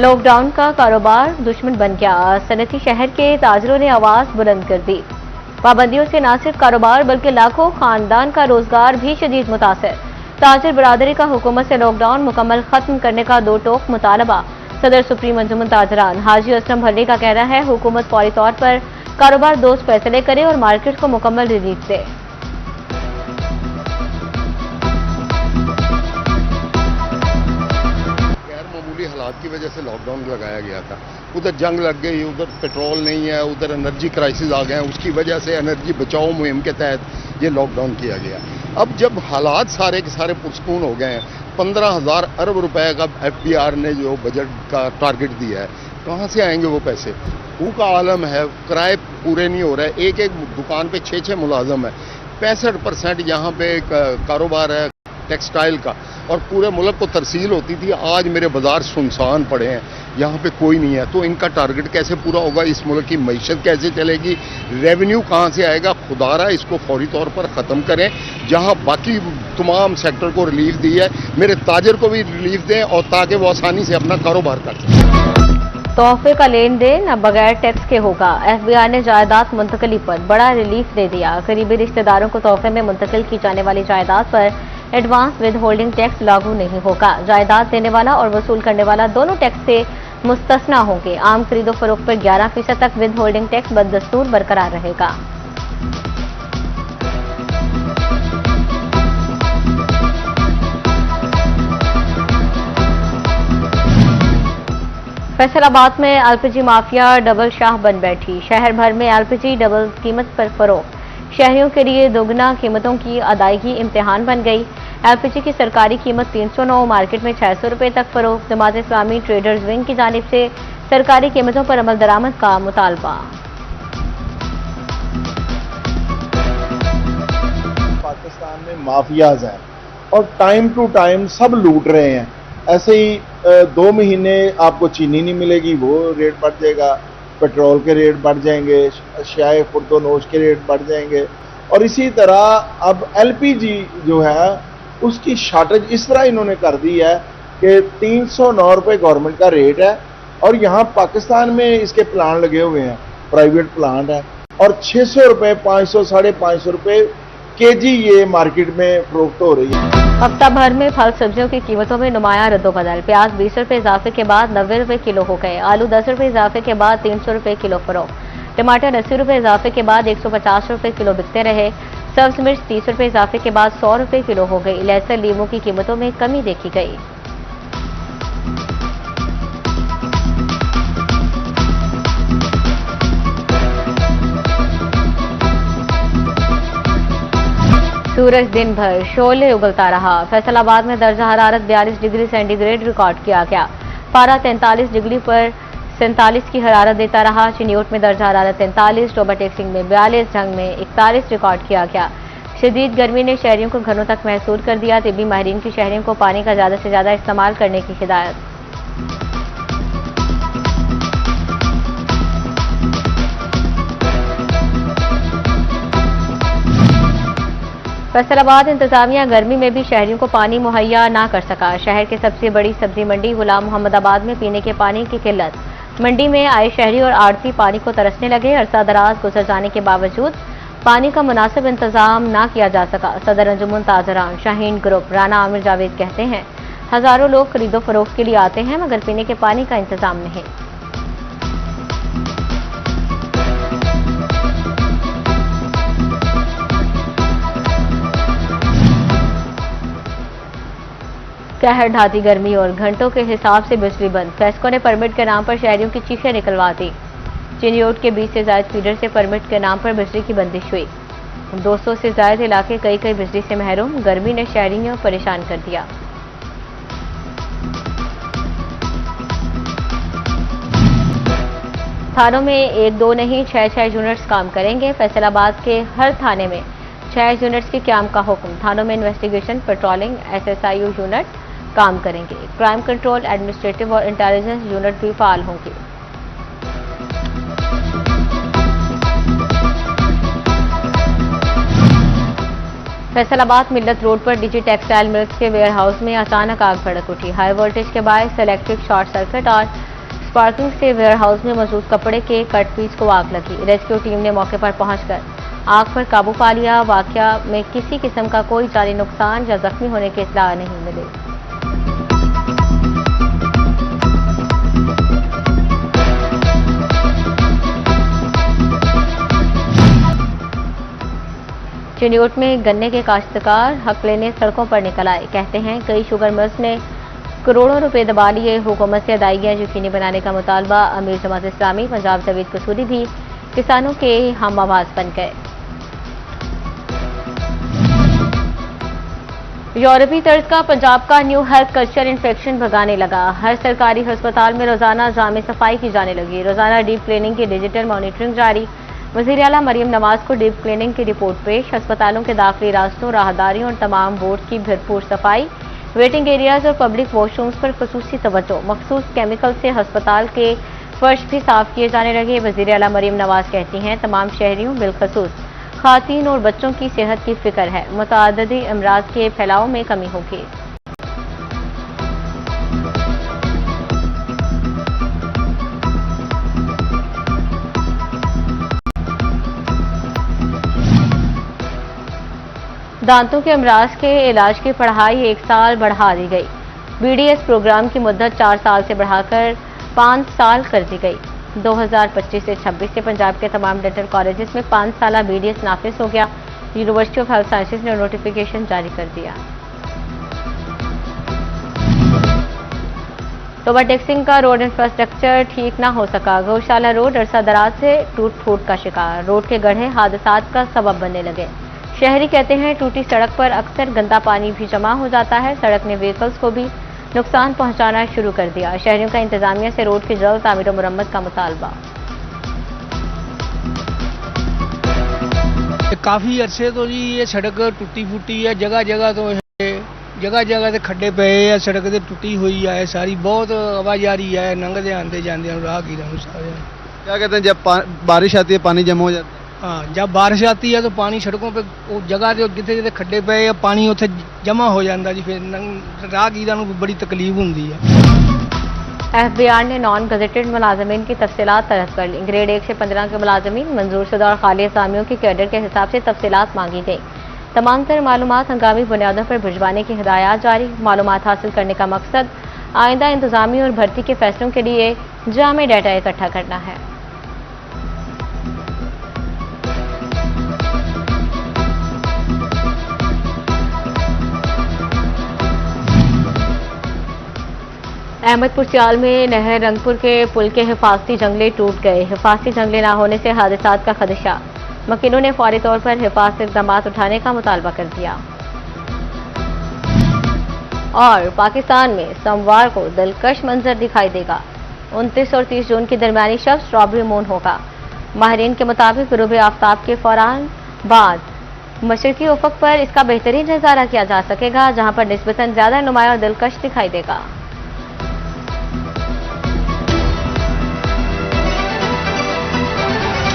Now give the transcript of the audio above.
Lockdown का कारोबार दुश्मन बन गया। सनती शहर के ताजरों ने आवाज बुलंद कर दी। पाबंदियों से न सिर्फ कारोबार बल्कि लाखों खानदान का रोजगार भी शदीद मुतासर। ताजिर बरादरी का हुकूमत से लॉकडाउन मुकम्मल खत्म करने का दो टोक मुतालबा। सदर सुप्रीम अंजुमन ताजरान हाजी असलम भल्ली का कहना है, हुकूमत फौरी तौर पर कारोबार दोस्त फैसले करे और मार्केट को मुकम्मल रिलीफ दे। हालात की वजह से लॉकडाउन लगाया गया था। उधर जंग लग गई, उधर पेट्रोल नहीं है, उधर एनर्जी क्राइसिस आ गए हैं, उसकी वजह से एनर्जी बचाओ मुहिम के तहत ये लॉकडाउन किया गया। अब जब हालात सारे के सारे पुरसकून हो गए हैं, 15,000 अरब रुपए का FBR ने जो बजट का टारगेट दिया है, कहाँ से आएंगे वो पैसे? भूख का आलम है, किराए पूरे नहीं हो रहे, एक एक दुकान पे 6-6 मुलाजम है, 65% यहाँ पे कारोबार है टेक्सटाइल का, और पूरे मुल्क को तरसील होती थी। आज मेरे बाजार सुनसान पड़े हैं, यहाँ पे कोई नहीं है, तो इनका टारगेट कैसे पूरा होगा? इस मुल्क की मईशत कैसे चलेगी? रेवेन्यू कहाँ से आएगा? खुदारा इसको फौरी तौर पर ख़त्म करें। जहाँ बाकी तमाम सेक्टर को रिलीफ दी है, मेरे ताजर को भी रिलीफ दें, और ताकि वो आसानी से अपना कारोबार कर सकें। तोहफे का लेन देन अब बगैर टैक्स के होगा। FBI ने जायदाद मुंतकली पर बड़ा रिलीफ दे दिया। करीबी रिश्तेदारों को तोहफे में मुंतकिल की जाने वाली जायदाद पर एडवांस विद होल्डिंग टैक्स लागू नहीं होगा। जायदाद देने वाला और वसूल करने वाला दोनों टैक्स से मुस्तस्ना होंगे। आम खरीदो फरोख्त पर 11% तक विद होल्डिंग टैक्स बदस्तूर बरकरार रहेगा। फैसलाबाद में LPG माफिया डबल शाह बन बैठी। शहर भर में LPG डबल कीमत पर फरोख्त। शहरियों के लिए दोगुना कीमतों की अदायगी इम्तिहान बन गई। LPG की सरकारी कीमत 309, मार्केट में 600 रुपए तक फरोख्त। जमात इस्लामी ट्रेडर्स विंग की जानिब से सरकारी कीमतों पर अमल दरामद का मुतालबा। पाकिस्तान में माफियाज हैं और टाइम टू टाइम सब लूट रहे हैं। ऐसे ही 2 महीने आपको चीनी नहीं मिलेगी, वो रेट बढ़ जाएगा, पेट्रोल के रेट बढ़ जाएंगे, अशियाए खुर्दोनोश के रेट बढ़ जाएंगे, और इसी तरह अब LPG जो है उसकी शार्टेज इस तरह इन्होंने कर दी है कि 309 रुपये गवर्नमेंट का रेट है, और यहाँ पाकिस्तान में इसके प्लांट लगे हुए हैं, प्राइवेट प्लांट है, और 600 रुपये, 500, 550 रुपये KG ये मार्केट में फरोख्त हो रही है। हफ्ता भर में फल सब्जियों की कीमतों में नुमाया रद्दोबदल। प्याज 20 रुपये इजाफे के बाद 90 रुपये किलो हो गए। आलू 10 रुपये इजाफे के बाद 300 रुपये किलो फरोख्त। टमाटर 80 रुपये इजाफे के बाद 150 रुपये किलो बिकते रहे। सब्ज मिर्च 30 रुपये इजाफे के बाद 100 रुपये किलो हो गई। लहसुन लीमू की कीमतों में कमी देखी गई। सूरज दिन भर शोले उगलता रहा। फैसलाबाद में दर्जा हरारत 42 डिग्री सेंटीग्रेड रिकॉर्ड किया गया। पारा 43 डिग्री पर 47 की हरारत देता रहा। चिन्योट में दर्जा हरारत 43, टोबा टेक्सिंग में 42, ढंग में 41 रिकॉर्ड किया गया। शदीद गर्मी ने शहरियों को घरों तक महसूस कर दिया। तिब्बी माहिरीन की शहरियों को पानी का ज्यादा से ज्यादा इस्तेमाल करने की हिदायत। फैसलाबाद इंतजामिया गर्मी में भी शहरियों को पानी मुहैया ना कर सका। शहर के सबसे बड़ी सब्जी मंडी गुलाम मोहम्मदाबाद में पीने के पानी की किल्लत। मंडी में आए शहरी और आड़ती पानी को तरसने लगे। अरसा दराज गुजर जाने के बावजूद पानी का मुनासिब इंतजाम ना किया जा सका। सदर अंजुमन ताजरान शाहीन ग्रुप राना आमिर जावेद कहते हैं, हजारों लोग खरीदो फरोख्त के लिए आते हैं, मगर पीने के पानी का इंतजाम नहीं। कहर ढाती गर्मी और घंटों के हिसाब से बिजली बंद। फेस्को ने परमिट के नाम पर शहरियों की चीखें निकलवा दी। चिन्योट के 20 से ज्यादा फीडर से परमिट के नाम पर बिजली की बंदिश हुई। 200 से ज्यादा इलाके कई बिजली से महरूम। गर्मी ने शहरियों को परेशान कर दिया। थानों में 1-2 नहीं 6-6 यूनिट्स काम करेंगे। फैसलाबाद के हर थाने में 6 यूनिट्स के क्याम का हुक्म। थानों में इन्वेस्टिगेशन, पेट्रोलिंग, SSIU यूनिट काम करेंगे। क्राइम कंट्रोल, एडमिनिस्ट्रेटिव और इंटेलिजेंस यूनिट भी फाल होंगे। फैसलाबाद मिल्लत रोड पर डीजी टेक्सटाइल मिल्स के वेयर हाउस में अचानक आग भड़क उठी। हाई वोल्टेज के बायस इलेक्ट्रिक शॉर्ट सर्किट और स्पार्किंग से वेयरहाउस में मौजूद कपड़े के कट पीस को आग लगी। रेस्क्यू टीम ने मौके पर पहुंचकर आग पर काबू पा लिया। वाकया में किसी किस्म का कोई जानी नुकसान या जख्मी होने की इत्तला नहीं मिली। चिन्योट में गन्ने के काश्तकार हक लेने सड़कों पर निकल आए। कहते हैं कई शुगर मिल्स ने करोड़ों रुपए दबा लिए। हुकूमत से अदायगियां यकीनी बनाने का मुतालबा। अमीर जमात इस्लामी पंजाब जावेद कसूरी भी किसानों के हम आवाज बन गए। यूरोपीय तर्ज का पंजाब का न्यू हेल्थ कल्चर इन्फेक्शन भगाने लगा। हर सरकारी अस्पताल में रोजाना जामे सफाई की जाने लगी। रोजाना डीप क्लीनिंग की डिजिटल मॉनिटरिंग जारी। वज़ीर आला मरियम नवाज को डीप क्लीनिंग की रिपोर्ट पेश। अस्पतालों के दाखिली रास्तों, राहदारियों और तमाम बोर्ड की भरपूर सफाई। वेटिंग एरियाज और पब्लिक वॉशरूम्स पर खुसूसी तवज्जो। मखसूस केमिकल से अस्पताल के फर्श भी साफ किए जाने लगे। वज़ीर आला मरियम नवाज कहती हैं तमाम शहरियों बिलखसूस खातीन और बच्चों की सेहत की फिक्र है। मुतअद्दिद अमराज के फैलाव में कमी होगी। दांतों के अमराज के इलाज की पढ़ाई 1 साल बढ़ा दी गई। बीडीएस प्रोग्राम की मुद्दत 4 साल से बढ़ाकर 5 साल कर दी गई। 2025 से 26 से पंजाब के तमाम डेंटल कॉलेजेस में 5 साल बीडीएस नाफिज हो गया। यूनिवर्सिटी ऑफ हेल्थ साइंसेज ने नोटिफिकेशन जारी कर दिया। ओवरटेक्सिंग का रोड इंफ्रास्ट्रक्चर ठीक न हो सका। गौशाला रोड अरसा दराज से टूट फूट का शिकार। रोड के गड्ढे हादसात का सबब बनने लगे। शहरी कहते हैं टूटी सड़क पर अक्सर गंदा पानी भी जमा हो जाता है। सड़क ने व्हीकल्स को भी नुकसान पहुंचाना शुरू कर दिया। शहरियों का इंतजामिया से रोड की जल्द तामीर और मुरम्मत का मुतालबा। काफ़ी अरसे तो जी ये सड़क टुटी फुटी है। जगह जगह ते खड्डे पे है। सड़क ते टुटी हुई है सारी। बहुत आवाजारी है। लंघते आते जाते राहगीरों सारे। क्या कहते हैं जब बारिश आती है पानी जमा हो जाता है? हाँ, जब बारिश आती है तो पानी सड़कों पे जगह जिथे जिथे खड्डे पे है पानी उत्थे जमा हो जाता जी। फिर राहगीरों को बड़ी तकलीफ होती है। एफबीआर ने नॉन गजेटेड मुलाजमीन की तफसीलात तलब कर ली। ग्रेड 1 से 15 के मुलाजमीन मंजूरशुदा और खाली असामियों की कैडर के हिसाब से तफसीलात मांगी गई। तमाम तर मालूमात हंगामी बुनियादों पर भिजवाने की हिदायत जारी। मालूमात हासिल करने का मकसद आइंदा इंतजामी और भर्ती के फैसलों के लिए जामे डाटा इकट्ठा करना है। अहमदपुर सियाल में नहर रंगपुर के पुल के हिफाजती जंगले टूट गए। हिफाजती जंगले न होने से हादसात का खदशा। वकीलों ने फौरी तौर पर हिफाजती इक़दाम उठाने का मुतालबा कर दिया। और पाकिस्तान में सोमवार को दिलकश मंजर दिखाई देगा। 29 और 30 जून की दरमियानी शब स्ट्रॉबेरी मून होगा। माहिरीन के मुताबिक ग़ुरूब आफ्ताब के फौरान बाद मशरकी उफ़क़ पर इसका बेहतरीन नज़ारा किया जा सकेगा, जहां पर निस्बतन ज़्यादा नुमाया और दिलकश दिखाई देगा।